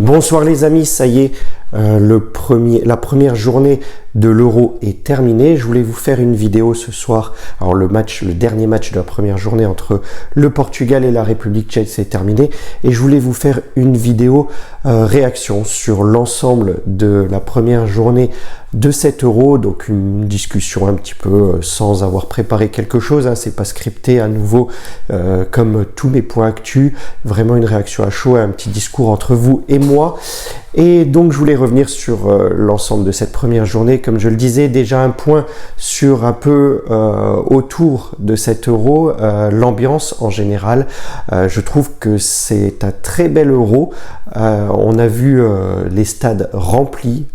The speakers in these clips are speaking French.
Bonsoir les amis, ça y est, la première journée de l'Euro est terminée. Je voulais vous faire une vidéo ce soir. Alors le dernier match de la première journée entre le Portugal et la République tchèque s'est terminé. Et je voulais vous faire une vidéo réaction sur l'ensemble de la première journée de cet Euro. Donc une discussion un petit peu sans avoir préparé quelque chose. C'est pas scripté à nouveau comme tous mes points actus. Vraiment une réaction à chaud, un petit discours entre vous et moi. Et donc je voulais revenir sur l'ensemble de cette première journée. Comme je le disais, déjà un point sur un peu autour de cet Euro, l'ambiance en général. Je trouve que c'est un très bel Euro. On a vu les stades remplis,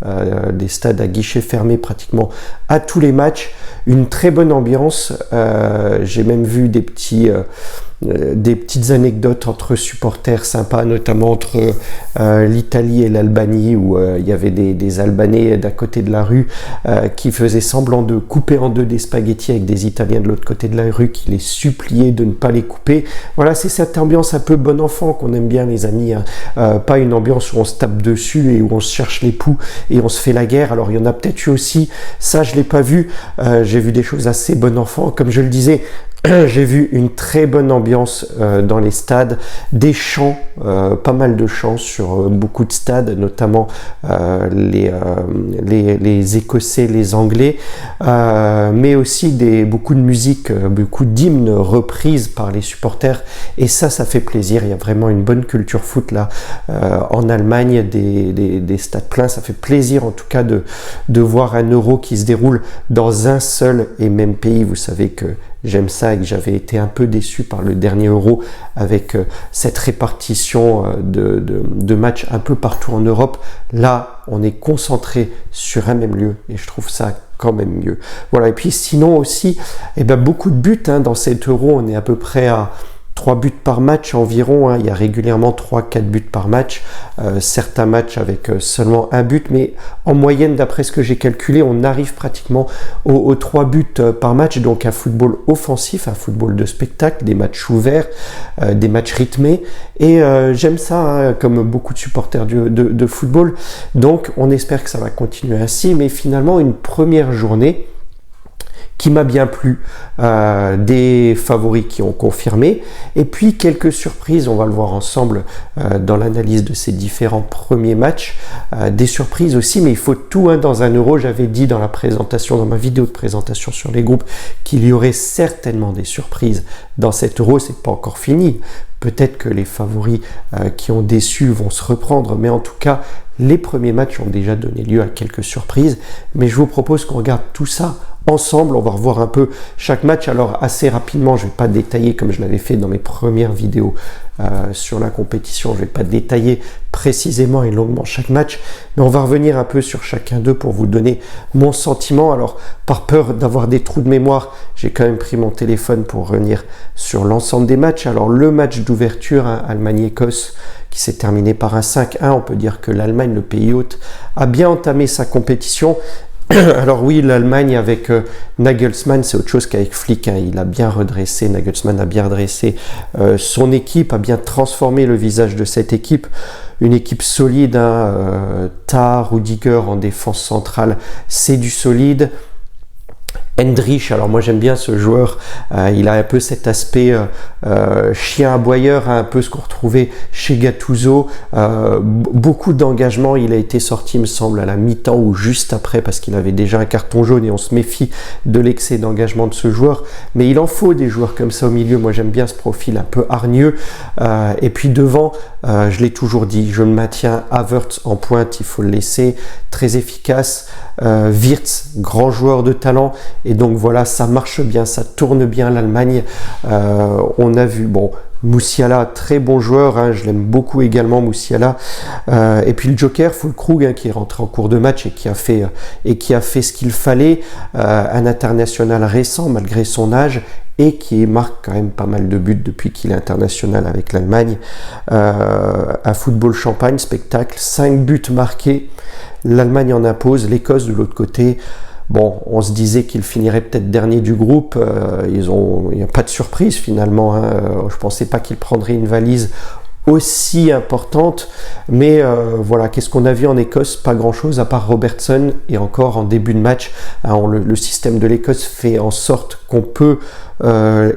des stades à guichets fermés pratiquement à tous les matchs. Une très bonne ambiance. J'ai même vu des petites anecdotes entre supporters sympas, notamment entre l'Italie et l'Albanie, où il y avait des Albanais d'à côté de la rue qui faisaient semblant de couper en deux des spaghettis avec des Italiens de l'autre côté de la rue qui les suppliaient de ne pas les couper. Voilà, c'est cette ambiance un peu bon enfant qu'on aime bien les amis, pas une ambiance où on se tape dessus et où on se cherche les poux et on se fait la guerre. Alors il y en a peut-être eu aussi, ça je l'ai pas vu, j'ai vu des choses assez bon enfant, comme je le disais. J'ai vu une très bonne ambiance dans les stades, des chants, pas mal de chants sur beaucoup de stades, notamment les Écossais, les Anglais, mais aussi beaucoup de musique, beaucoup d'hymnes reprises par les supporters, et ça fait plaisir. Il y a vraiment une bonne culture foot là en Allemagne, des stades pleins. Ça fait plaisir en tout cas de voir un Euro qui se déroule dans un seul et même pays. Vous savez que j'aime ça et que j'avais été un peu déçu par le dernier Euro avec cette répartition de matchs un peu partout en Europe. Là, on est concentré sur un même lieu et je trouve ça quand même mieux. Voilà, et puis sinon aussi, beaucoup de buts dans cet Euro. On est à peu près à 3 buts par match environ, il y a régulièrement 3-4 buts par match, certains matchs avec seulement un but, mais en moyenne, d'après ce que j'ai calculé, on arrive pratiquement aux 3 buts par match, donc un football offensif, un football de spectacle, des matchs ouverts, des matchs rythmés, et j'aime ça, comme beaucoup de supporters de football, donc on espère que ça va continuer ainsi, mais finalement une première journée qui m'a bien plu, des favoris qui ont confirmé, et puis quelques surprises, on va le voir ensemble dans l'analyse de ces différents premiers matchs, des surprises aussi, mais il faut tout dans un Euro. J'avais dit dans ma vidéo de présentation sur les groupes, qu'il y aurait certainement des surprises dans cet Euro. C'est pas encore fini, peut-être que les favoris qui ont déçu vont se reprendre, mais en tout cas, les premiers matchs ont déjà donné lieu à quelques surprises, mais je vous propose qu'on regarde tout ça ensemble. On va revoir un peu chaque match. Alors assez rapidement, je ne vais pas détailler comme je l'avais fait dans mes premières vidéos sur la compétition, je ne vais pas détailler précisément et longuement chaque match, mais on va revenir un peu sur chacun d'eux pour vous donner mon sentiment. Alors par peur d'avoir des trous de mémoire, j'ai quand même pris mon téléphone pour revenir sur l'ensemble des matchs. Alors le match d'ouverture, Allemagne-Écosse, qui s'est terminé par un 5-1, on peut dire que l'Allemagne, le pays hôte, a bien entamé sa compétition. Alors oui, l'Allemagne avec Nagelsmann, c'est autre chose qu'avec Flick. Il a bien redressé, Nagelsmann a bien redressé son équipe, a bien transformé le visage de cette équipe. Une équipe solide, Tah, Rudiger en défense centrale, c'est du solide. Hendrich, alors moi j'aime bien ce joueur, il a un peu cet aspect chien aboyeur, un peu ce qu'on retrouvait chez Gattuso, beaucoup d'engagement. Il a été sorti, il me semble, à la mi-temps ou juste après, parce qu'il avait déjà un carton jaune et on se méfie de l'excès d'engagement de ce joueur, mais il en faut des joueurs comme ça au milieu. Moi j'aime bien ce profil un peu hargneux, et puis devant, je l'ai toujours dit, je le maintiens, Havertz en pointe, il faut le laisser, très efficace, Wirtz, grand joueur de talent. Et donc voilà, ça marche bien, ça tourne bien l'Allemagne. On a vu, Musiala, très bon joueur, je l'aime beaucoup également, Musiala. Et puis le Joker, Füllkrug, qui est rentré en cours de match et qui a fait ce qu'il fallait. Un international récent malgré son âge et qui marque quand même pas mal de buts depuis qu'il est international avec l'Allemagne. Un football champagne, spectacle, 5 buts marqués. L'Allemagne en impose, l'Écosse de l'autre côté. Bon, on se disait qu'ils finiraient peut-être dernier du groupe. Il n'y a pas de surprise finalement. Je ne pensais pas qu'ils prendraient une valise aussi importante, mais voilà, qu'est-ce qu'on a vu en Écosse? Pas grand-chose à part Robertson, et encore en début de match, hein, le système de l'Écosse fait en sorte qu'on peut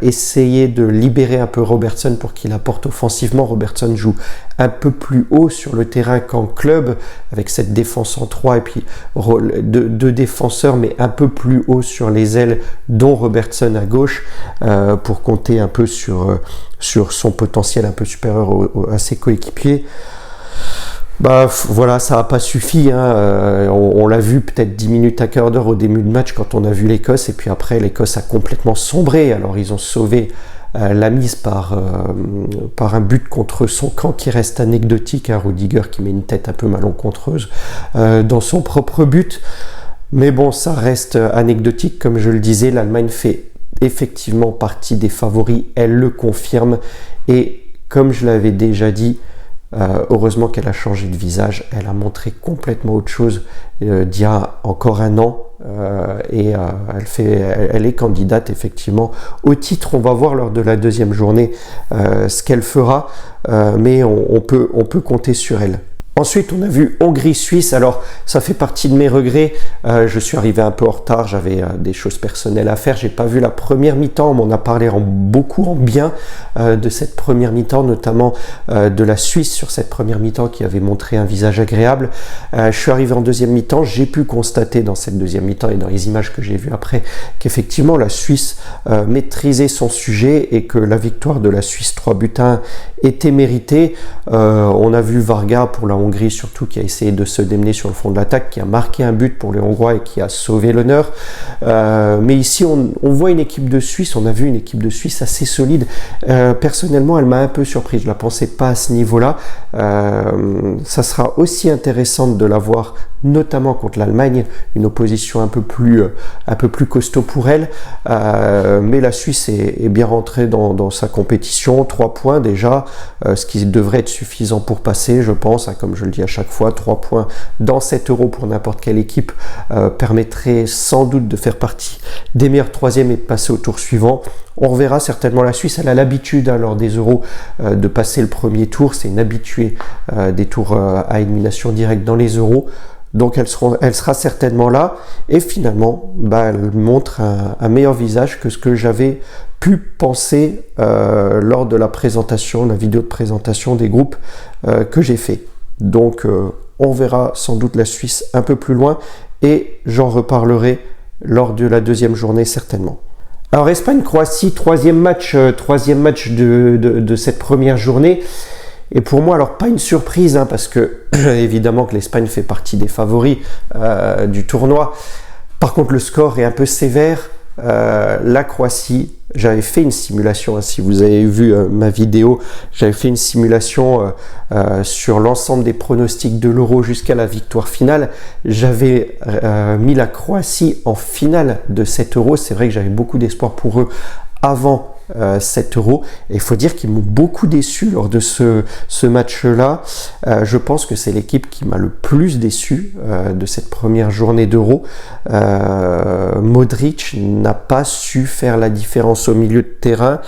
essayer de libérer un peu Robertson pour qu'il apporte offensivement. Robertson joue un peu plus haut sur le terrain qu'en club, avec cette défense en 3 et puis deux défenseurs, mais un peu plus haut sur les ailes, dont Robertson à gauche, pour compter un peu sur son potentiel un peu supérieur à ses coéquipiers. Bah voilà, ça n'a pas suffi, hein. On l'a vu peut-être 10 minutes à quart d'heure au début de match quand on a vu l'Écosse, et puis après l'Écosse a complètement sombré. Alors ils ont sauvé la mise par un but contre son camp qui reste anecdotique, hein, Rudiger qui met une tête un peu malencontreuse dans son propre but. Mais bon, ça reste anecdotique, comme je le disais. L'Allemagne fait effectivement partie des favoris, elle le confirme, et comme je l'avais déjà dit, heureusement qu'elle a changé de visage, elle a montré complètement autre chose d'il y a encore un an, et elle est candidate effectivement au titre. On va voir lors de la deuxième journée ce qu'elle fera, mais on peut compter sur elle. Ensuite, on a vu Hongrie-Suisse. Alors, ça fait partie de mes regrets. Je suis arrivé un peu en retard. J'avais des choses personnelles à faire. J'ai pas vu la première mi-temps. On m'en a parlé beaucoup en bien de cette première mi-temps, notamment de la Suisse sur cette première mi-temps qui avait montré un visage agréable. Je suis arrivé en deuxième mi-temps. J'ai pu constater dans cette deuxième mi-temps et dans les images que j'ai vues après qu'effectivement la Suisse maîtrisait son sujet et que la victoire de la Suisse 3-1 était méritée. On a vu Varga pour la Hongrie surtout, qui a essayé de se démener sur le fond de l'attaque, qui a marqué un but pour les Hongrois et qui a sauvé l'honneur. Mais ici, on voit une équipe de Suisse, on a vu une équipe de Suisse assez solide. Personnellement, elle m'a un peu surpris, je ne la pensais pas à ce niveau-là. Ça sera aussi intéressant de la voir, notamment contre l'Allemagne, une opposition un peu plus costaud pour elle. Mais la Suisse est bien rentrée dans sa compétition. 3 points déjà, ce qui devrait être suffisant pour passer, je pense, hein, comme je le dis à chaque fois. 3 points dans 7 euros pour n'importe quelle équipe permettrait sans doute de faire partie des meilleurs troisièmes et de passer au tour suivant. On reverra certainement la Suisse. Elle a l'habitude, hein, lors des euros, de passer le premier tour. C'est une habituée des tours à élimination directe dans les euros. Donc elle sera certainement là, et finalement elle montre un meilleur visage que ce que j'avais pu penser lors de la vidéo de présentation des groupes que j'ai fait. Donc on verra sans doute la Suisse un peu plus loin, et j'en reparlerai lors de la deuxième journée certainement. Alors Espagne-Croatie, troisième match de cette première journée. Et pour moi, alors pas une surprise, hein, parce que évidemment que l'Espagne fait partie des favoris du tournoi. Par contre, le score est un peu sévère. La Croatie, j'avais fait une simulation, hein, si vous avez vu ma vidéo, j'avais fait une simulation sur l'ensemble des pronostics de l'Euro jusqu'à la victoire finale. J'avais mis la Croatie en finale de cet Euro. C'est vrai que j'avais beaucoup d'espoir pour eux avant 7 euros, et il faut dire qu'ils m'ont beaucoup déçu lors de ce match-là. Je pense que c'est l'équipe qui m'a le plus déçu de cette première journée d'Euro. Modric n'a pas su faire la différence au milieu de terrain.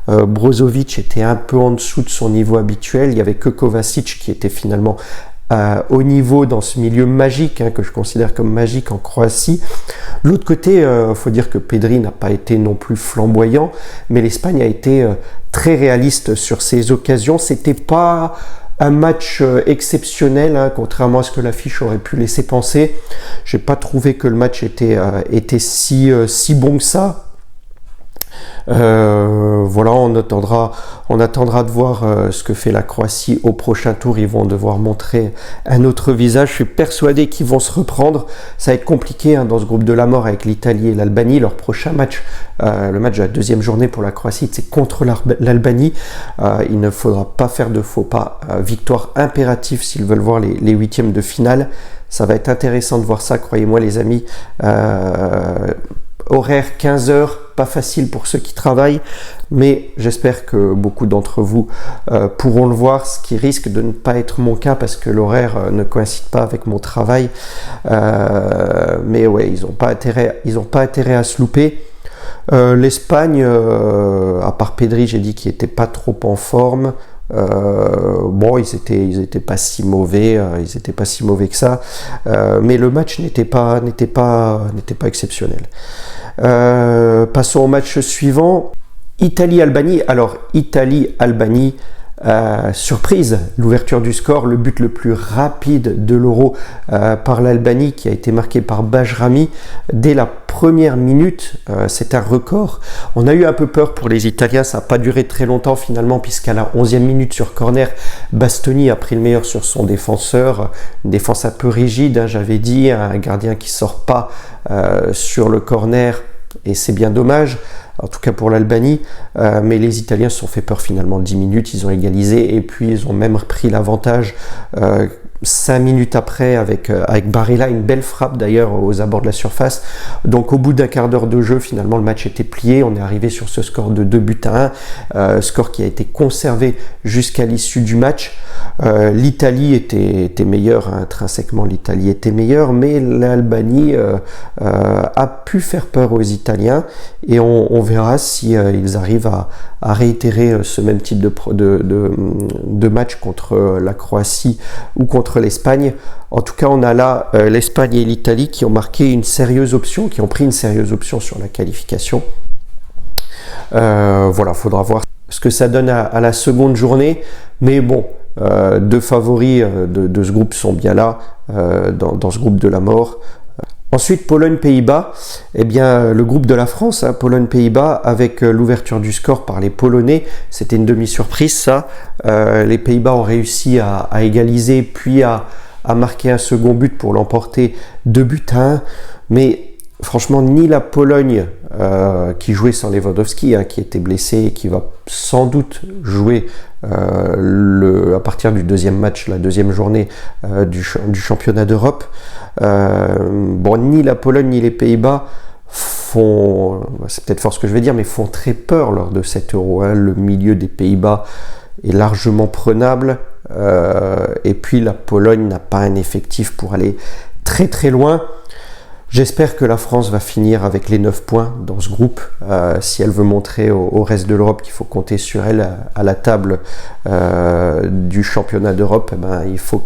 Brozovic était un peu en dessous de son niveau habituel. Il y avait que Kovacic qui était finalement au niveau dans ce milieu magique, hein, que je considère comme magique en Croatie. De l'autre côté, faut dire que Pedri n'a pas été non plus flamboyant, mais l'Espagne a été très réaliste sur ses occasions. C'était pas un match exceptionnel, hein, contrairement à ce que l'affiche aurait pu laisser penser. J'ai pas trouvé que le match était si bon que ça. Voilà, on attendra de voir ce que fait la Croatie au prochain tour. Ils vont devoir montrer un autre visage. Je suis persuadé qu'ils vont se reprendre. Ça va être compliqué, hein, dans ce groupe de la mort avec l'Italie et l'Albanie. Leur prochain match, le match de la deuxième journée pour la Croatie, c'est contre l'Albanie. Il ne faudra pas faire de faux pas. Victoire impérative s'ils veulent voir les huitièmes de finale. Ça va être intéressant de voir ça, croyez-moi les amis. Horaire 15 heures, pas facile pour ceux qui travaillent, mais j'espère que beaucoup d'entre vous pourront le voir, ce qui risque de ne pas être mon cas parce que l'horaire ne coïncide pas avec mon travail. Mais ouais, ils n'ont pas intérêt à se louper. L'Espagne, à part Pedri, j'ai dit qu'il n'était pas trop en forme. Bon, ils étaient pas si mauvais, que ça, mais le match n'était pas exceptionnel. Passons au match suivant. Italie-Albanie. Alors, Italie-Albanie, surprise, l'ouverture du score, le but le plus rapide de l'Euro par l'Albanie qui a été marqué par Bajrami dès la première minute. C'est un record. On a eu un peu peur pour les Italiens, ça n'a pas duré très longtemps finalement, puisqu'à la 11e minute sur corner, Bastoni a pris le meilleur sur son défenseur. Une défense un peu rigide, hein, j'avais dit, un gardien qui sort pas sur le corner, et c'est bien dommage, en tout cas pour l'Albanie, mais les Italiens se sont fait peur finalement. 10 minutes, ils ont égalisé, et puis ils ont même repris l'avantage 5 minutes après avec Barella, une belle frappe d'ailleurs aux abords de la surface. Donc au bout d'un quart d'heure de jeu, finalement le match était plié, on est arrivé sur ce score de 2-1, score qui a été conservé jusqu'à l'issue du match. L'Italie était meilleure, hein, intrinsèquement l'Italie était meilleure, mais l'Albanie a pu faire peur aux Italiens, et on verra si ils arrivent à réitérer ce même type de match contre la Croatie ou contre l'Espagne. En tout cas, on a là l'Espagne et l'Italie qui ont marqué une sérieuse option, qui ont pris une sérieuse option sur la qualification. Voilà, faudra voir ce que ça donne à la seconde journée, mais bon, deux favoris de ce groupe sont bien là, dans ce groupe de la mort. Ensuite, Pologne-Pays-Bas, eh bien, le groupe de la France, hein, Pologne-Pays-Bas, avec l'ouverture du score par les Polonais, c'était une demi-surprise ça. Les Pays-Bas ont réussi à égaliser, puis à marquer un second but pour l'emporter 2-1. Mais franchement, ni la Pologne, qui jouait sans Lewandowski, hein, qui était blessé et qui va sans doute jouer à partir du deuxième match, la deuxième journée du championnat d'Europe, bon, ni la Pologne ni les Pays-Bas font, c'est peut-être fort ce que je vais dire, mais font très peur lors de cet Euro, hein. Le milieu des Pays-Bas est largement prenable, et puis la Pologne n'a pas un effectif pour aller très très loin. J'espère que la France va finir avec les 9 points dans ce groupe, si elle veut montrer au reste de l'Europe qu'il faut compter sur elle à la table du championnat d'Europe. Eh ben, il faut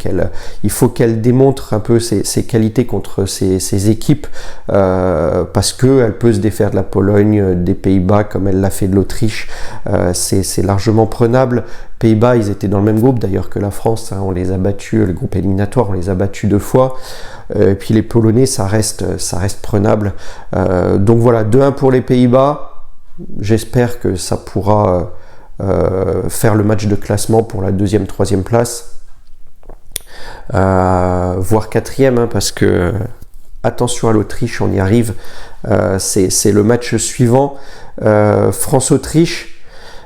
qu'elle démontre un peu ses qualités contre ces équipes, parce qu'elle peut se défaire de la Pologne, des Pays-Bas, comme elle l'a fait de l'Autriche. C'est largement prenable. Pays-Bas, ils étaient dans le même groupe d'ailleurs que la France, hein, on les a battus, le groupe éliminatoire, on les a battus 2 fois. Et puis les Polonais, ça reste prenable. Donc voilà, 2-1 pour les Pays-Bas. J'espère que ça pourra faire le match de classement pour la 2e, 3e place. Voire 4e, hein, parce que attention à l'Autriche, on y arrive. C'est le match suivant, France-Autriche.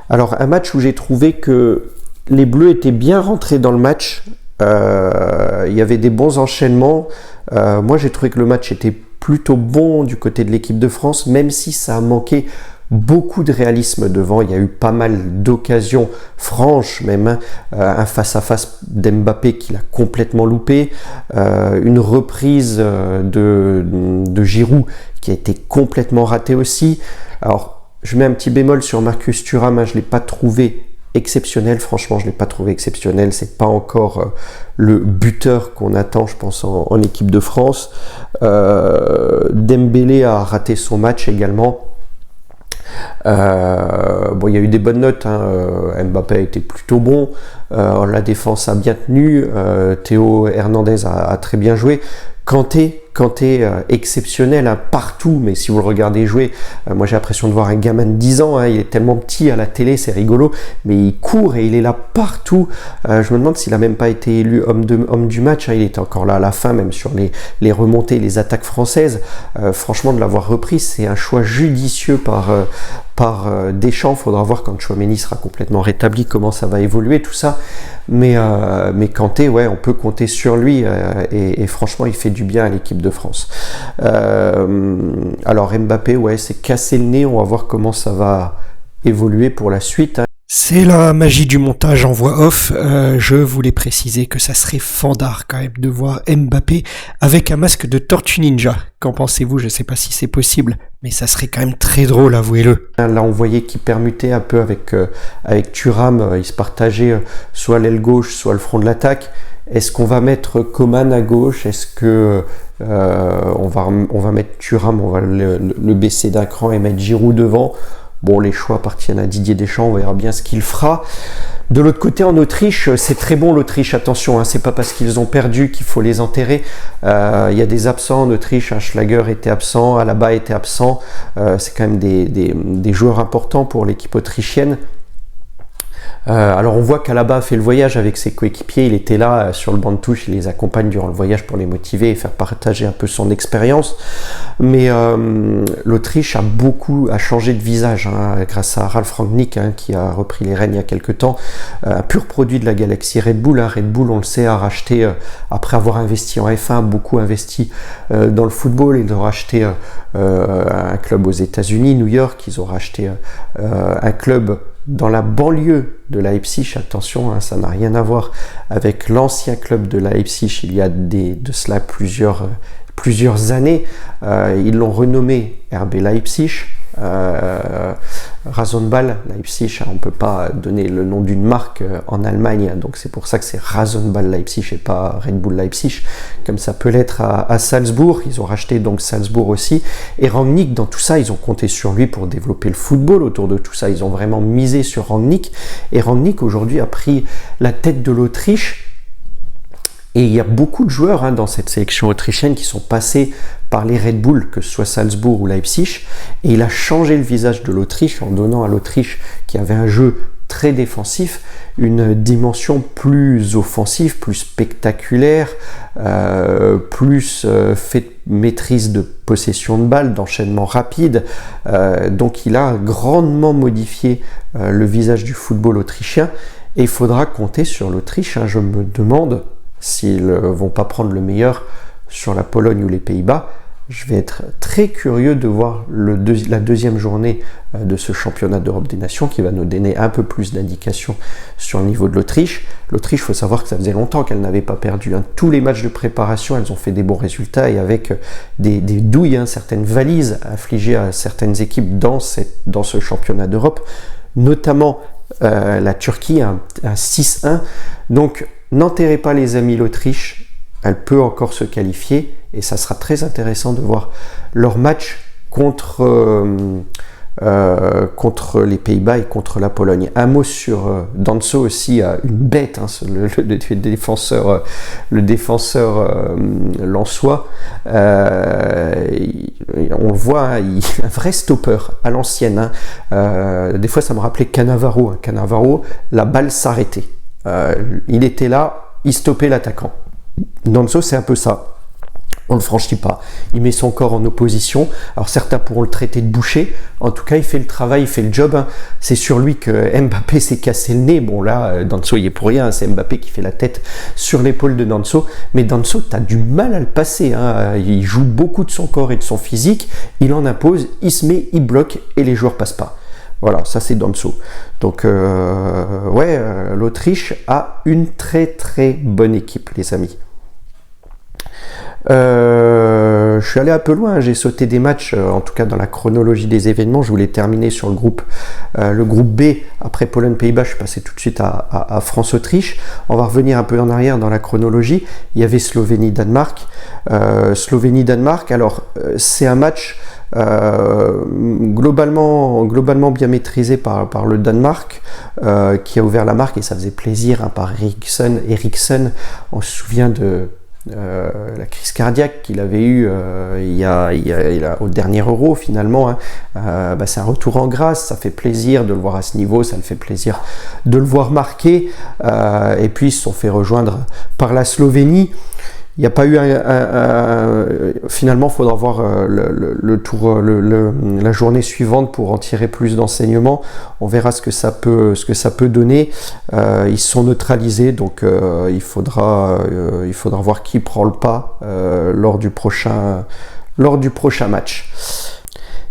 Alors un match où j'ai trouvé que les Bleus étaient bien rentrés dans le match. Il y avait des bons enchaînements. Moi j'ai trouvé que le match était plutôt bon du côté de l'équipe de France, même si ça a manqué beaucoup de réalisme devant. Il y a eu pas mal d'occasions franches, même, hein. Un face-à-face d'Mbappé qui l'a complètement loupé, une reprise de Giroud qui a été complètement ratée aussi. Alors je mets un petit bémol sur Marcus Thuram, hein, je ne l'ai pas trouvé exceptionnel, franchement je ne l'ai pas trouvé exceptionnel, c'est pas encore le buteur qu'on attend, je pense, en équipe de France. Dembélé a raté son match également. Bon, il y a eu des bonnes notes, hein. Mbappé a été plutôt bon, la défense a bien tenu, Théo Hernandez a très bien joué. Kanté exceptionnel, hein, partout, mais si vous le regardez jouer, moi j'ai l'impression de voir un gamin de 10 ans, hein, il est tellement petit à la télé, c'est rigolo, mais il court et il est là partout. Je me demande s'il a même pas été élu homme du match, hein, il était encore là à la fin, même sur les remontées, les attaques françaises. Franchement, de l'avoir repris, c'est un choix judicieux par Deschamps. Faudra voir quand Tchouaméni sera complètement rétabli comment ça va évoluer tout ça, mais Kanté, ouais, on peut compter sur lui, et franchement il fait du bien à l'équipe de France. Alors Mbappé, ouais, c'est cassé le nez, on va voir comment ça va évoluer pour la suite, hein. C'est la magie du montage en voix off. Je voulais préciser que ça serait fandard quand même de voir Mbappé avec un masque de Tortue Ninja. Qu'en pensez-vous? Je sais pas si c'est possible, mais ça serait quand même très drôle, avouez-le. Là, on voyait qu'il permutait un peu avec Thuram. Il se partageait soit l'aile gauche, soit le front de l'attaque. Est-ce qu'on va mettre Coman à gauche? Est-ce que on va mettre Thuram, on va le baisser d'un cran et mettre Giroud devant? Bon, les choix appartiennent à Didier Deschamps, on verra bien ce qu'il fera. De l'autre côté, en Autriche, c'est très bon l'Autriche, attention, hein, c'est pas parce qu'ils ont perdu qu'il faut les enterrer. Il y a des absents en Autriche, hein, Schlager était absent, Alaba était absent, c'est quand même des joueurs importants pour l'équipe autrichienne. Alors on voit qu'Alaba a fait le voyage avec ses coéquipiers, il était là sur le banc de touche, il les accompagne durant le voyage pour les motiver et faire partager un peu son expérience. Mais l'Autriche a changé de visage hein, grâce à Ralf Rangnick hein, qui a repris les rênes il y a quelques temps. Un pur produit de la galaxie Red Bull. Hein. Red Bull, on le sait, a racheté, après avoir investi en F1, beaucoup investi dans le football. Ils ont racheté un club aux États-Unis, New York, ils ont racheté un club dans la banlieue de Leipzig, attention, hein, ça n'a rien à voir avec l'ancien club de Leipzig, il y a de cela plusieurs années. Ils l'ont renommé RB Leipzig. Rasenball Leipzig, on ne peut pas donner le nom d'une marque en Allemagne, donc c'est pour ça que c'est Rasenball Leipzig et pas Red Bull Leipzig, comme ça peut l'être à Salzbourg. Ils ont racheté donc Salzbourg aussi, et Rangnick, dans tout ça, ils ont compté sur lui pour développer le football autour de tout ça. Ils ont vraiment misé sur Rangnick, et Rangnick aujourd'hui a pris la tête de l'Autriche. Et il y a beaucoup de joueurs hein, dans cette sélection autrichienne qui sont passés par les Red Bull, que ce soit Salzbourg ou Leipzig. Et il a changé le visage de l'Autriche en donnant à l'Autriche, qui avait un jeu très défensif, une dimension plus offensive, plus spectaculaire, plus maîtrise de possession de balle, d'enchaînement rapide. Donc il a grandement modifié le visage du football autrichien. Et il faudra compter sur l'Autriche. Hein, je me demande s'ils ne vont pas prendre le meilleur sur la Pologne ou les Pays-Bas. Je vais être très curieux de voir la deuxième journée de ce championnat d'Europe des Nations qui va nous donner un peu plus d'indications sur le niveau de l'Autriche. L'Autriche, il faut savoir que ça faisait longtemps qu'elle n'avait pas perdu. Hein. Tous les matchs de préparation, elles ont fait des bons résultats et avec des douilles, hein, certaines valises infligées à certaines équipes dans ce championnat d'Europe, notamment la Turquie, un 6-1. Donc, n'enterrez pas les amis l'Autriche, elle peut encore se qualifier et ça sera très intéressant de voir leur match contre les Pays-Bas et contre la Pologne. Un mot sur Danso aussi, une bête, hein, le défenseur lensois. On le voit, hein, un vrai stopper à l'ancienne. Hein. Des fois ça me rappelait Cannavaro. Hein. Cannavaro, la balle s'arrêtait. Il était là, il stoppait l'attaquant. Danso, c'est un peu ça. On ne le franchit pas. Il met son corps en opposition. Alors certains pourront le traiter de boucher. En tout cas, il fait le travail, il fait le job. Hein. C'est sur lui que Mbappé s'est cassé le nez. Bon là, Danso, il est pour rien. Hein. C'est Mbappé qui fait la tête sur l'épaule de Danso. Mais Danso, tu as du mal à le passer. Hein. Il joue beaucoup de son corps et de son physique. Il en impose, il se met, il bloque et les joueurs passent pas. Voilà, ça c'est Danso. Donc, l'Autriche a une très très bonne équipe, les amis. Je suis allé un peu loin, j'ai sauté des matchs, en tout cas dans la chronologie des événements. Je voulais terminer sur le groupe B, après Pologne-Pays-Bas, je suis passé tout de suite à France-Autriche. On va revenir un peu en arrière dans la chronologie. Il y avait Slovénie-Danemark. Slovénie-Danemark, alors c'est un match globalement bien maîtrisé par le Danemark, qui a ouvert la marque et ça faisait plaisir hein, par Eriksen. On se souvient de la crise cardiaque qu'il avait eue au dernier Euro finalement. Hein. C'est un retour en grâce, ça fait plaisir de le voir à ce niveau, ça le fait plaisir de le voir marquer. Et puis ils se sont fait rejoindre par la Slovénie. Il n'y a pas eu finalement, il faudra voir la journée suivante pour en tirer plus d'enseignements. On verra ce que ça peut donner. Ils sont neutralisés, donc il faudra voir qui prend le pas lors du prochain match.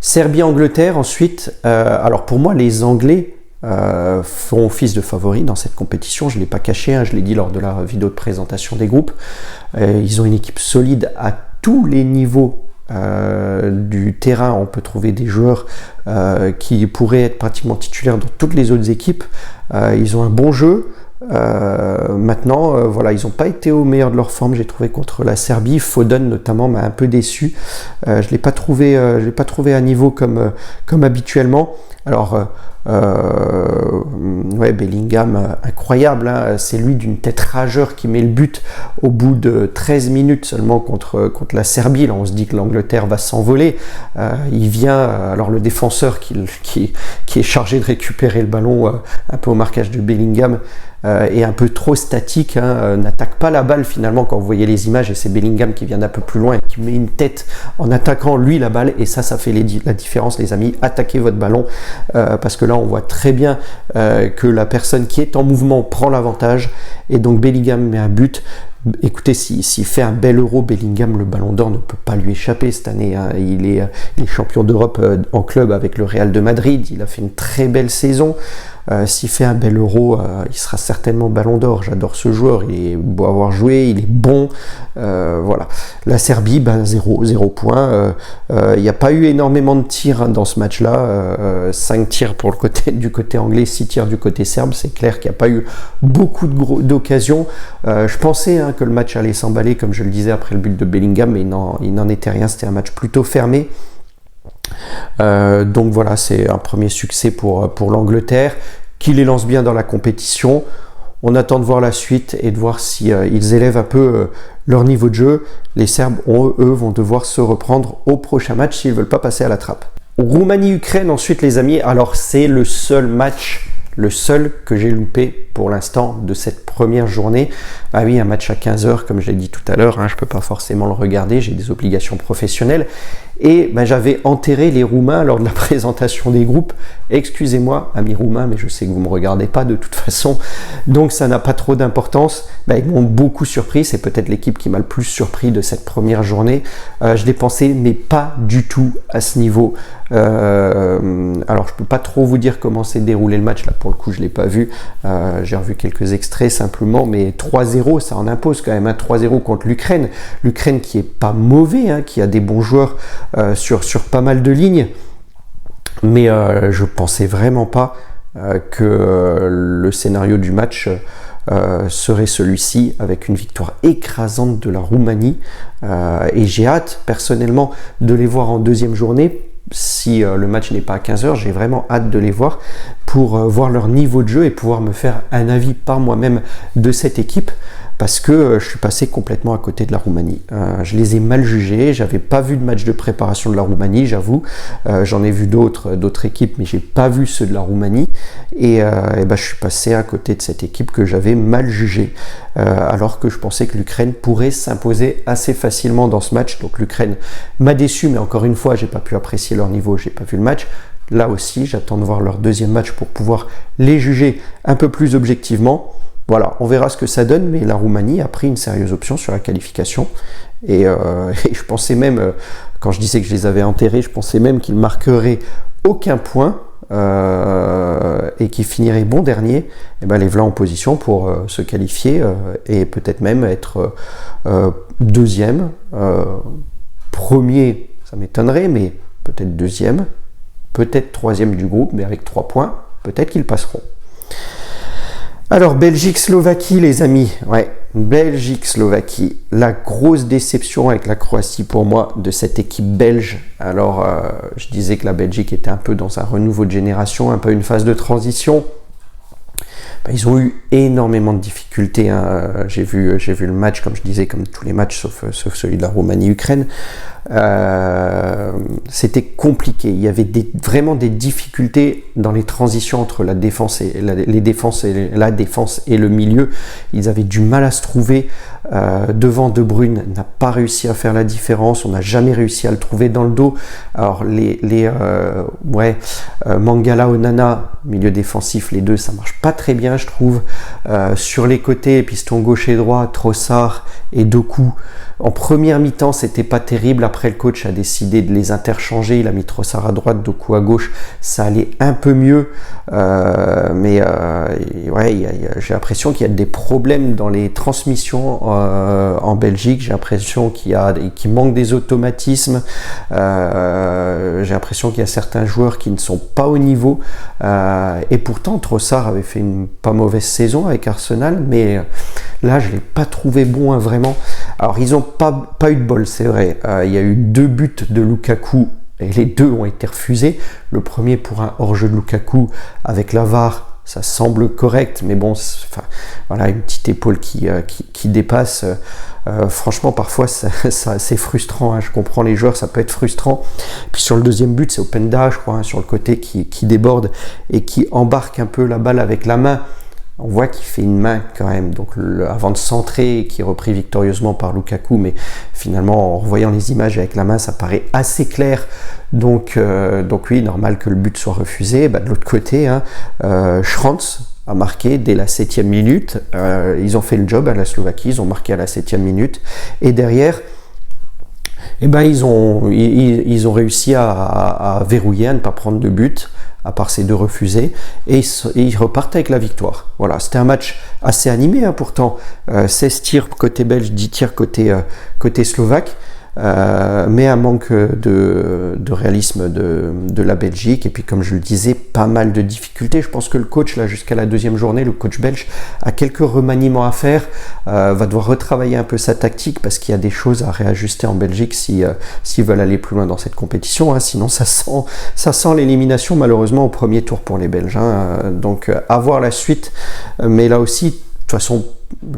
Serbie-Angleterre ensuite. Alors pour moi, les Anglais font office de favoris dans cette compétition. Je ne l'ai pas caché, je l'ai dit lors de la vidéo de présentation des groupes. Ils ont une équipe solide à tous les niveaux du terrain. On peut trouver des joueurs qui pourraient être pratiquement titulaires dans toutes les autres équipes. Ils ont un bon jeu. Maintenant, voilà, ils n'ont pas été au meilleur de leur forme, j'ai trouvé, contre la Serbie. Foden notamment m'a un peu déçu. Je l'ai pas trouvé à niveau comme habituellement. Alors, ouais, Bellingham, incroyable, hein, c'est lui d'une tête rageur qui met le but au bout de 13 minutes seulement contre la Serbie. Là, on se dit que l'Angleterre va s'envoler. Il vient, alors le défenseur qui est chargé de récupérer le ballon un peu au marquage de Bellingham, est un peu trop statique, hein, n'attaque pas la balle finalement quand vous voyez les images, et c'est Bellingham qui vient d'un peu plus loin et qui met une tête en attaquant lui la balle, et ça fait la différence, les amis. Attaquez votre ballon, parce que là on voit très bien que la personne qui est en mouvement prend l'avantage, et donc Bellingham met un but. Écoutez, s'il fait un bel Euro, Bellingham, le Ballon d'Or ne peut pas lui échapper cette année, hein. Il est champion d'Europe en club avec le Real de Madrid, il a fait une très belle saison. S'il fait un bel Euro, il sera certainement Ballon d'Or. J'adore ce joueur, il est beau à avoir joué, il est bon. Voilà. La Serbie, 0 points. Il n'y a pas eu énormément de tirs, hein, dans ce match-là. 5 tirs du côté anglais, 6 tirs du côté serbe. C'est clair qu'il n'y a pas eu beaucoup d'occasions. Je pensais, hein, que le match allait s'emballer, comme je le disais après le but de Bellingham, mais il n'en était rien. C'était un match plutôt fermé. Donc voilà, c'est un premier succès pour l'Angleterre, qui les lance bien dans la compétition. On attend de voir la suite et de voir si ils élèvent un peu leur niveau de jeu. Les Serbes, eux, vont devoir se reprendre au prochain match s'ils ne veulent pas passer à la trappe. Roumanie-Ukraine ensuite, les amis. Alors c'est le seul que j'ai loupé pour l'instant de cette première journée. Ah oui, un match à 15h, comme je l'ai dit tout à l'heure, hein, je ne peux pas forcément le regarder, j'ai des obligations professionnelles. Et j'avais enterré les Roumains lors de la présentation des groupes. Excusez-moi, amis roumains, mais je sais que vous ne me regardez pas de toute façon, donc ça n'a pas trop d'importance. Ils m'ont beaucoup surpris, c'est peut-être l'équipe qui m'a le plus surpris de cette première journée. Je l'ai pensé, mais pas du tout à ce niveau. Alors je peux pas trop vous dire comment s'est déroulé le match, là pour le coup je l'ai pas vu, j'ai revu quelques extraits simplement, mais 3-0 ça en impose quand même, hein, 3-0 contre l'Ukraine qui est pas mauvais, hein, qui a des bons joueurs sur pas mal de lignes, mais je pensais vraiment pas que le scénario du match serait celui-ci, avec une victoire écrasante de la Roumanie, et j'ai hâte personnellement de les voir en deuxième journée. Si le match n'est pas à 15h, j'ai vraiment hâte de les voir pour voir leur niveau de jeu et pouvoir me faire un avis par moi-même de cette équipe, parce que je suis passé complètement à côté de la Roumanie. Je les ai mal jugés, j'avais pas vu de match de préparation de la Roumanie, j'avoue. J'en ai vu d'autres équipes, mais j'ai pas vu ceux de la Roumanie, et je suis passé à côté de cette équipe que j'avais mal jugée, alors que je pensais que l'Ukraine pourrait s'imposer assez facilement dans ce match. Donc l'Ukraine m'a déçu, mais encore une fois, j'ai pas pu apprécier leur niveau, j'ai pas vu le match. Là aussi, j'attends de voir leur deuxième match pour pouvoir les juger un peu plus objectivement. Voilà, on verra ce que ça donne, mais la Roumanie a pris une sérieuse option sur la qualification. Et je pensais même, quand je disais que je les avais enterrés, je pensais même qu'ils marqueraient aucun point et qu'ils finiraient bon dernier. Et les voilà en position pour se qualifier et peut-être même être deuxième. Premier, ça m'étonnerait, mais peut-être deuxième, peut-être troisième du groupe, mais avec 3 points, peut-être qu'ils passeront. Alors, Belgique-Slovaquie, les amis. Ouais, Belgique-Slovaquie. La grosse déception avec la Croatie pour moi de cette équipe belge. Alors, je disais que la Belgique était un peu dans un renouveau de génération, un peu une phase de transition. Ils ont eu énormément de difficultés, hein. J'ai vu le match, comme je disais, comme tous les matchs, sauf celui de la Roumanie-Ukraine. C'était compliqué. Il y avait vraiment des difficultés dans les transitions entre la défense et la défense et le milieu. Ils avaient du mal à se trouver. Devant, De Bruyne n'a pas réussi à faire la différence. On n'a jamais réussi à le trouver dans le dos. Alors Mangala, Onana, milieu défensif, les deux, ça marche pas très bien, je trouve. Sur les côtés, piston gauche et droit, Trossard et Doku, En première mi-temps, c'était pas terrible. Après, le coach a décidé de les interchanger. Il a mis Trossard à droite, Doku à gauche. Ça allait un peu mieux. Ouais, j'ai l'impression qu'il y a des problèmes dans les transmissions en Belgique. J'ai l'impression qu'il manque des automatismes. J'ai l'impression qu'il y a certains joueurs qui ne sont pas au niveau. Et pourtant, Trossard avait fait une pas mauvaise saison avec Arsenal, mais là, je ne l'ai pas trouvé bon, hein, vraiment. Alors, ils n'ont pas eu de bol, c'est vrai. Il y a eu 2 buts de Lukaku et les 2 ont été refusés. Le premier pour un hors-jeu de Lukaku avec la VAR, ça semble correct, mais bon, voilà, une petite épaule qui dépasse. Franchement, parfois, c'est frustrant. Hein. Je comprends les joueurs, ça peut être frustrant. Puis sur le deuxième but, c'est Openda, je crois, hein, sur le côté qui déborde et qui embarque un peu la balle avec la main. On voit qu'il fait une main quand même, donc avant de centrer, qui est repris victorieusement par Lukaku, mais finalement en revoyant les images avec la main, ça paraît assez clair. Donc oui, normal que le but soit refusé. De l'autre côté, hein, Schranz a marqué dès la 7e minute. Ils ont fait le job à la Slovaquie, ils ont marqué à la 7e minute. Et derrière, ils ont réussi à verrouiller, à ne pas prendre de but, à part ces 2 refusés, et ils repartent avec la victoire. Voilà, c'était un match assez animé, hein, pourtant. 16 tirs côté belge, 10 tirs côté slovaque. Mais un manque de réalisme de la Belgique, et puis comme je le disais, pas mal de difficultés. Je pense que le coach, là, jusqu'à la 2e journée, le coach belge a quelques remaniements à faire, va devoir retravailler un peu sa tactique, parce qu'il y a des choses à réajuster en Belgique s'ils veulent aller plus loin dans cette compétition, hein. Sinon ça sent l'élimination malheureusement au premier tour pour les Belges, hein. Donc à voir la suite, mais là aussi, de toute façon,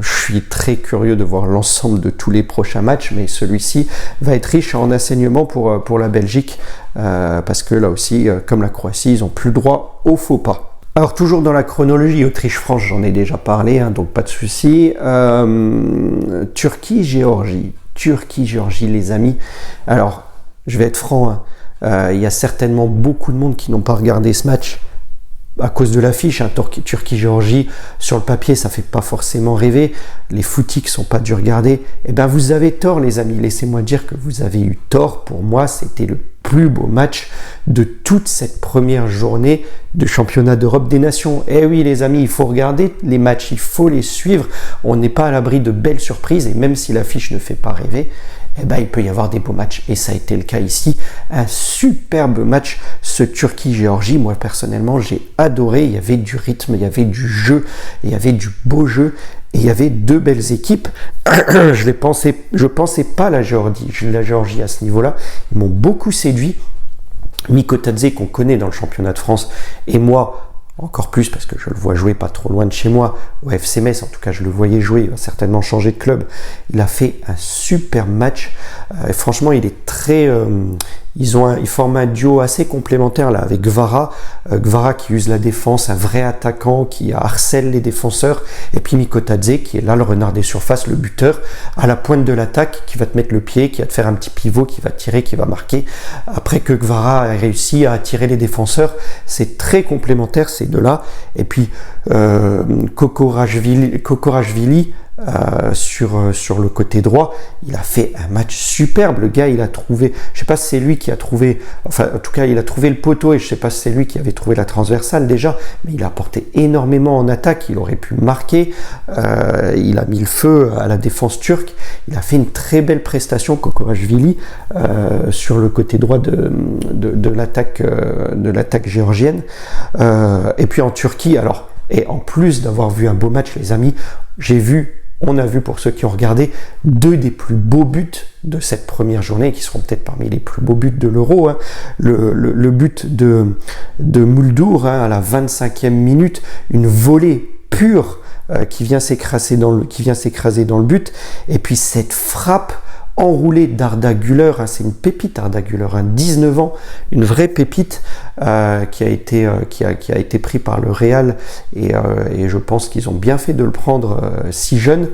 je suis très curieux de voir l'ensemble de tous les prochains matchs, mais celui-ci va être riche en enseignements pour la Belgique, parce que là aussi, comme la Croatie, ils n'ont plus le droit au faux pas. Alors toujours dans la chronologie, Autriche-France, j'en ai déjà parlé, hein, donc pas de souci. Turquie-Géorgie, les amis. Alors, je vais être franc, hein, il y a certainement beaucoup de monde qui n'ont pas regardé ce match à cause de l'affiche, hein. Turquie-Géorgie, sur le papier, ça fait pas forcément rêver. Les footix sont pas durs à regarder. Vous avez tort, les amis. Laissez-moi dire que vous avez eu tort. Pour moi, c'était le plus beau match de toute cette première journée de championnat d'Europe des Nations. Eh oui, les amis, il faut regarder les matchs, il faut les suivre. On n'est pas à l'abri de belles surprises, et même si l'affiche ne fait pas rêver, il peut y avoir des beaux matchs, et ça a été le cas ici. Un superbe match, ce Turquie-Géorgie. Moi, personnellement, j'ai adoré. Il y avait du rythme, il y avait du jeu, il y avait du beau jeu, et il y avait 2 belles équipes. Je pensais pas la Géorgie à ce niveau-là. Ils m'ont beaucoup séduit. Mikotadze, qu'on connaît dans le championnat de France, et moi, encore plus parce que je le vois jouer pas trop loin de chez moi, au FC Metz, en tout cas je le voyais jouer, il va certainement changer de club. Il a fait un super match, et franchement il est très... ils forment un duo assez complémentaire là avec Gvara, qui use la défense, un vrai attaquant qui harcèle les défenseurs, et puis Mikotadze qui est là le renard des surfaces, le buteur, à la pointe de l'attaque, qui va te mettre le pied, qui va te faire un petit pivot, qui va tirer, qui va marquer. Après que Gvara a réussi à attirer les défenseurs, c'est très complémentaire ces deux-là. Et puis Kokorashvili, sur le côté droit, il a fait un match superbe. Le gars, il a trouvé, je sais pas si c'est lui qui a trouvé, enfin en tout cas il a trouvé le poteau, et je sais pas si c'est lui qui avait trouvé la transversale déjà, mais il a apporté énormément en attaque. Il aurait pu marquer, il a mis le feu à la défense turque. Il a fait une très belle prestation, Kokorashvili, sur le côté droit de l'attaque géorgienne. Et puis en Turquie, alors, et en plus d'avoir vu un beau match, les amis, on a vu, pour ceux qui ont regardé, 2 des plus beaux buts de cette première journée, qui seront peut-être parmi les plus beaux buts de l'Euro, hein. Le but de Muldur, hein, à la 25e minute, une volée pure qui vient s'écraser dans le but, et puis cette frappe enroulé d'Arda Güler, hein, c'est une pépite Arda Güler, hein, 19 ans, une vraie pépite qui a été pris par le Real, et je pense qu'ils ont bien fait de le prendre si jeune.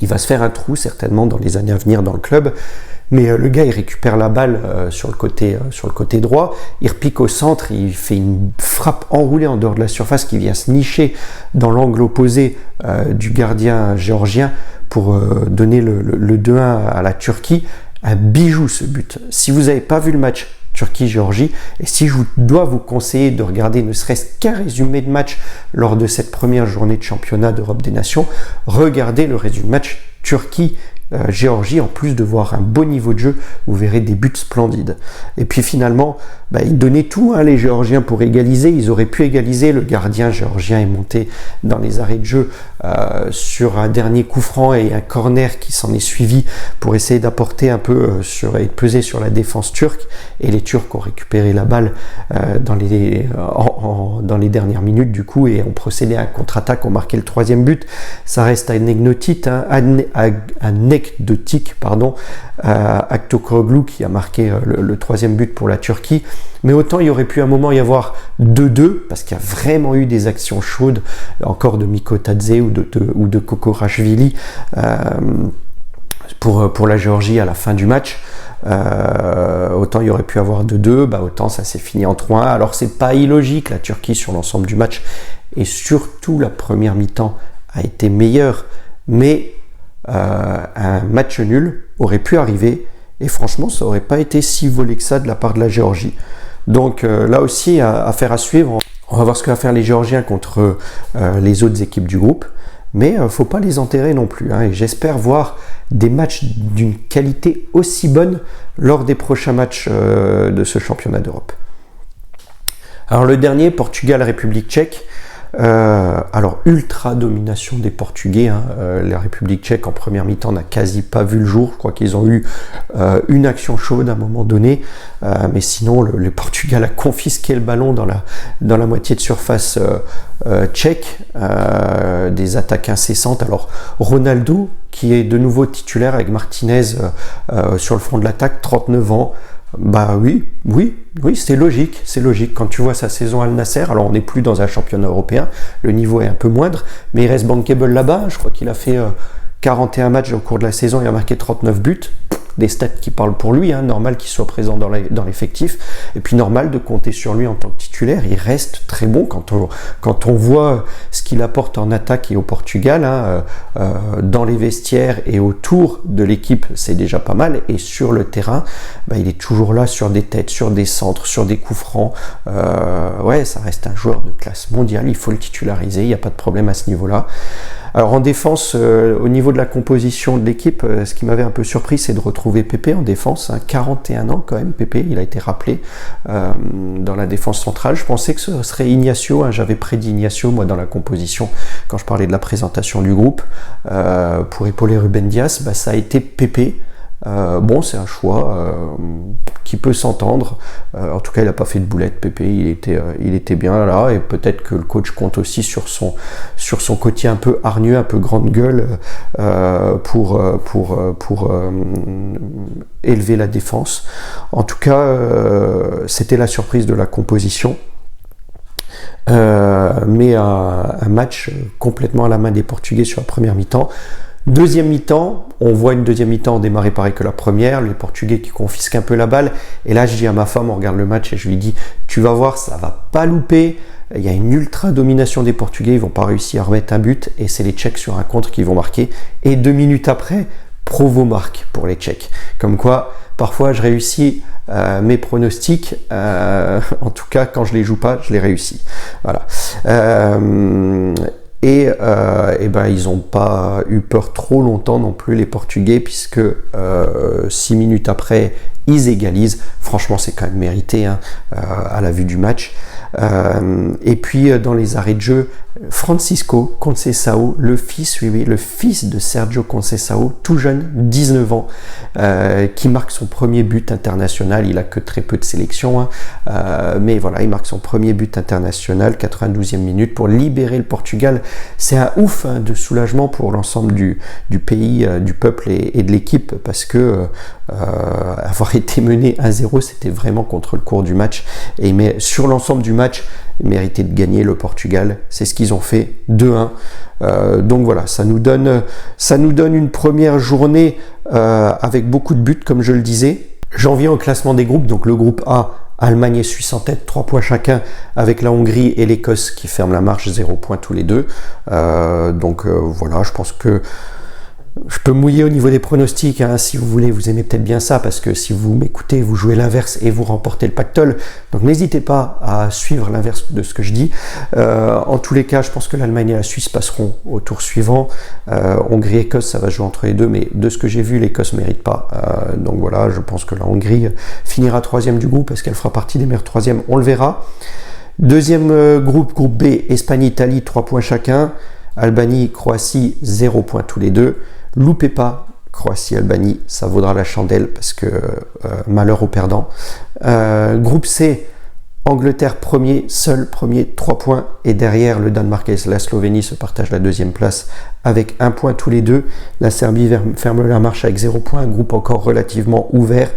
Il va se faire un trou certainement dans les années à venir dans le club, mais le gars il récupère la balle sur le côté droit, il repique au centre, il fait une frappe enroulée en dehors de la surface qui vient se nicher dans l'angle opposé du gardien géorgien pour donner le 2-1 à la Turquie. Un bijou ce but. Si vous n'avez pas vu le match Turquie-Géorgie, et si je dois vous conseiller de regarder ne serait-ce qu'un résumé de match lors de cette première journée de championnat d'Europe des Nations, regardez le résumé de match Turquie-Géorgie, en plus de voir un beau niveau de jeu, vous verrez des buts splendides. Et puis finalement, ils donnaient tout, les Géorgiens, pour égaliser. Ils auraient pu égaliser. Le gardien géorgien est monté dans les arrêts de jeu sur un dernier coup franc et un corner qui s'en est suivi pour essayer d'apporter un peu et de peser sur la défense turque. Et les Turcs ont récupéré la balle dans les dernières minutes du coup et ont procédé à un contre-attaque, ont marqué le 3e but. Ça reste anecdotique, Aktoglu qui a marqué le 3e but pour la Turquie. Mais autant il y aurait pu à un moment y avoir 2-2, parce qu'il y a vraiment eu des actions chaudes, encore de Mikotadze ou de Kokorashvili pour la Géorgie à la fin du match. Autant il y aurait pu avoir 2-2, autant ça s'est fini en 3-1. Alors c'est pas illogique, la Turquie sur l'ensemble du match, et surtout la première mi-temps a été meilleure, mais un match nul aurait pu arriver, et franchement ça aurait pas été si volé que ça de la part de la Géorgie. Donc là aussi, affaire à suivre. On va voir ce que va faire les Géorgiens contre les autres équipes du groupe, mais faut pas les enterrer non plus, et j'espère voir des matchs d'une qualité aussi bonne lors des prochains matchs de ce championnat d'Europe. Alors le dernier, Portugal-République tchèque. Alors ultra domination des Portugais, la République tchèque en première mi-temps n'a quasi pas vu le jour. Je crois qu'ils ont eu une action chaude à un moment donné, mais sinon le Portugal a confisqué le ballon dans la moitié de surface tchèque, des attaques incessantes. Alors Ronaldo qui est de nouveau titulaire avec Martinez sur le front de l'attaque, 39 ans. Oui, c'est logique. Quand tu vois sa saison à Al Nasser, alors on n'est plus dans un championnat européen, le niveau est un peu moindre, mais il reste bankable là-bas. Je crois qu'il a fait 41 matchs au cours de la saison, il a marqué 39 buts. Des stats qui parlent pour lui, normal qu'il soit présent dans l'effectif, et puis normal de compter sur lui en tant que titulaire. Il reste très bon quand on voit ce qu'il apporte en attaque et au Portugal, dans les vestiaires et autour de l'équipe, c'est déjà pas mal, et sur le terrain, il est toujours là sur des têtes, sur des centres, sur des coups francs. Ça reste un joueur de classe mondiale, il faut le titulariser, il n'y a pas de problème à ce niveau-là. Alors en défense, au niveau de la composition de l'équipe, ce qui m'avait un peu surpris, c'est de retrouver Pepe en défense, 41 ans quand même, Pepe, il a été rappelé dans la défense centrale. Je pensais que ce serait Ignacio, j'avais prédit Ignacio moi dans la composition quand je parlais de la présentation du groupe, pour épauler Ruben Dias, ça a été Pepe. C'est un choix qui peut s'entendre. En tout cas, il n'a pas fait de boulette, Pepe. Il était bien là, et peut-être que le coach compte aussi sur son côté un peu hargneux, un peu grande gueule pour élever la défense. En tout cas, c'était la surprise de la composition. Mais un match complètement à la main des Portugais sur la première mi-temps. Deuxième mi-temps, on voit une deuxième mi-temps démarrer pareil que la première, les Portugais qui confisquent un peu la balle, et là je dis à ma femme, on regarde le match et je lui dis, tu vas voir, ça va pas louper, il y a une ultra domination des Portugais, ils vont pas réussir à remettre un but, et c'est les Tchèques sur un contre qui vont marquer, et 2 minutes après, Provo marque pour les Tchèques. Comme quoi, parfois je réussis mes pronostics, en tout cas quand je les joue pas, je les réussis. Voilà. Ils n'ont pas eu peur trop longtemps non plus, les Portugais, puisque 6 minutes après, ils égalisent. Franchement, c'est quand même mérité à la vue du match. Et puis, dans les arrêts de jeu, Francisco Conceição, le fils de Sergio Conceição, tout jeune, 19 ans, qui marque son premier but international. Il a que très peu de sélections, mais voilà, il marque son premier but international, 92e minute, pour libérer le Portugal. C'est un ouf de soulagement pour l'ensemble du pays, du peuple et de l'équipe, parce que avoir été mené 1-0, c'était vraiment contre le cours du match, mais sur l'ensemble du match, mérité de gagner le Portugal, c'est ce qu'ils ont fait, 2-1. Donc voilà, ça nous donne une première journée avec beaucoup de buts, comme je le disais. J'en viens au classement des groupes. Donc le groupe A, Allemagne et Suisse en tête, 3 points chacun, avec la Hongrie et l'Écosse qui ferment la marche, 0 points tous les deux. Voilà, je pense que Je peux mouiller au niveau des pronostics, hein, si vous voulez, vous aimez peut-être bien ça, parce que si vous m'écoutez, vous jouez l'inverse et vous remportez le pactole. Donc n'hésitez pas à suivre l'inverse de ce que je dis. En tous les cas, je pense que l'Allemagne et la Suisse passeront au tour suivant. Hongrie-Écosse, ça va jouer entre les deux, mais de ce que j'ai vu, l'Écosse ne mérite pas. Donc voilà, je pense que la Hongrie finira troisième du groupe, parce qu'elle fera partie des meilleurs troisièmes, on le verra. Deuxième groupe B, Espagne-Italie, 3 points chacun. Albanie-Croatie, 0 points tous les deux. Loupez pas Croatie-Albanie, ça vaudra la chandelle, parce que malheur aux perdants. Groupe C, Angleterre premier, seul premier, 3 points. Et derrière, le Danemark et la Slovénie se partagent la deuxième place avec 1 point tous les deux. La Serbie ferme la marche avec 0 points, un groupe encore relativement ouvert.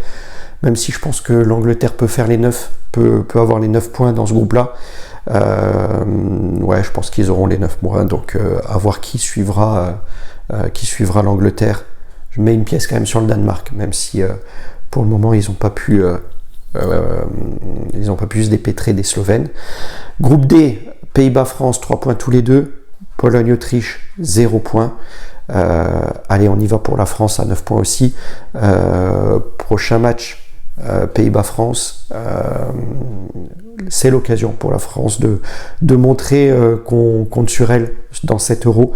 Même si je pense que l'Angleterre peut faire les 9, peut avoir les 9 points dans ce groupe-là. Ouais, je pense qu'ils auront les 9 points, donc à voir qui suivra l'Angleterre. Je mets une pièce quand même sur le Danemark, même si pour le moment ils n'ont pas pu se dépêtrer des Slovènes. Groupe D, Pays-Bas-France, 3 points tous les deux. Pologne-Autriche, 0 points. Allez, on y va pour la France à 9 points aussi. Prochain match, Pays-Bas-France, c'est l'occasion pour la France de montrer qu'on compte sur elle dans cet Euro.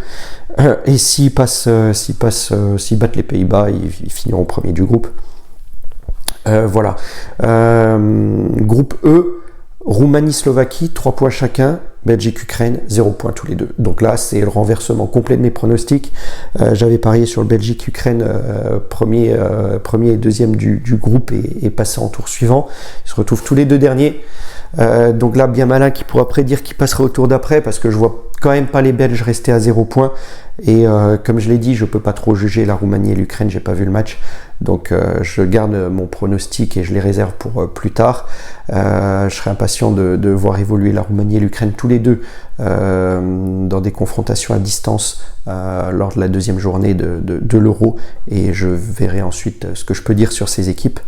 Et s'ils battent les Pays-Bas, ils finiront premier du groupe. Voilà. Groupe E, Roumanie-Slovaquie, 3 points chacun. Belgique-Ukraine, 0 points tous les deux. Donc là, c'est le renversement complet de mes pronostics. J'avais parié sur le Belgique-Ukraine, premier et deuxième du groupe, et passé en tour suivant. Ils se retrouvent tous les deux derniers. Donc là, bien malin qui pourra prédire qui passera au tour d'après, parce que je vois quand même pas les Belges rester à 0 points. Et comme je l'ai dit, je peux pas trop juger la Roumanie et l'Ukraine, j'ai pas vu le match. Donc je garde mon pronostic et je les réserve pour plus tard. Je serai impatient de voir évoluer la Roumanie et l'Ukraine tous les deux dans des confrontations à distance lors de la deuxième journée de l'Euro. Et je verrai ensuite ce que je peux dire sur ces équipes.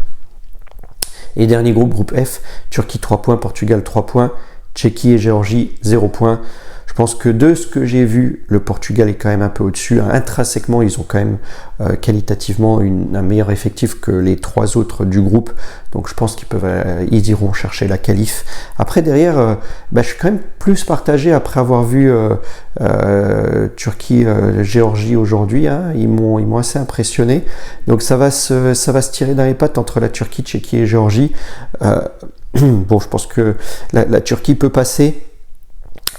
Et dernier groupe F, Turquie 3 points, Portugal 3 points, Tchéquie et Géorgie 0 points. Je pense que de ce que j'ai vu, le Portugal est quand même un peu au-dessus. Intrinsèquement, ils ont quand même qualitativement un meilleur effectif que les 3 autres du groupe. Donc je pense ils iront chercher la qualif. Après, derrière, je suis quand même plus partagé après avoir vu Turquie, Géorgie aujourd'hui. Ils m'ont assez impressionné. Donc ça va se tirer dans les pattes entre la Turquie, Tchéquie et Géorgie. Bon, je pense que la Turquie peut passer.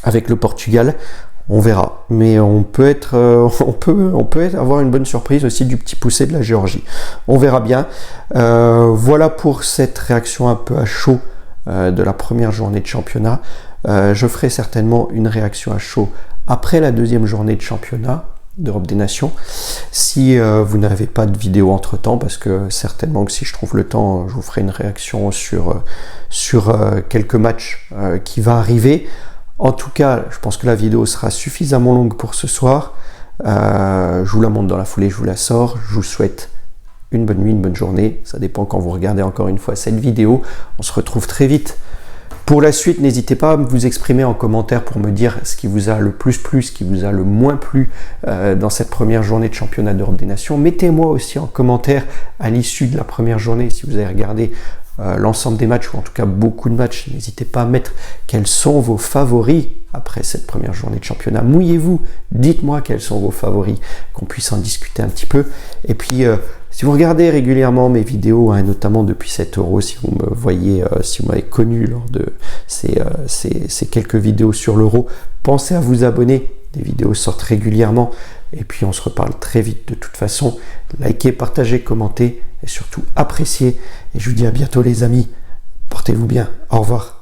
Avec le Portugal, on verra. Mais on peut avoir une bonne surprise aussi du petit poussé de la Géorgie. On verra bien. Voilà pour cette réaction un peu à chaud de la première journée de championnat. Je ferai certainement une réaction à chaud après la deuxième journée de championnat d'Europe des Nations. Si vous n'avez pas de vidéo entre temps, parce que certainement que si je trouve le temps, je vous ferai une réaction sur quelques matchs qui va arriver. En tout cas, je pense que la vidéo sera suffisamment longue pour ce soir. Je vous la montre dans la foulée, je vous la sors. Je vous souhaite une bonne nuit, une bonne journée. Ça dépend quand vous regardez encore une fois cette vidéo. On se retrouve très vite. Pour la suite, n'hésitez pas à vous exprimer en commentaire pour me dire ce qui vous a le plus plu, ce qui vous a le moins plu dans cette première journée de championnat d'Europe des Nations. Mettez-moi aussi en commentaire à l'issue de la première journée, si vous avez regardé l'ensemble des matchs, ou en tout cas beaucoup de matchs, n'hésitez pas à mettre quels sont vos favoris après cette première journée de championnat. Mouillez-vous, dites-moi quels sont vos favoris, qu'on puisse en discuter un petit peu. Et puis, si vous regardez régulièrement mes vidéos, notamment depuis cet Euro, si vous me voyez, si vous m'avez connu lors de ces quelques vidéos sur l'Euro, pensez à vous abonner. Des vidéos sortent régulièrement. Et puis, on se reparle très vite de toute façon. Likez, partagez, commentez et surtout appréciez. Et je vous dis à bientôt les amis. Portez-vous bien. Au revoir.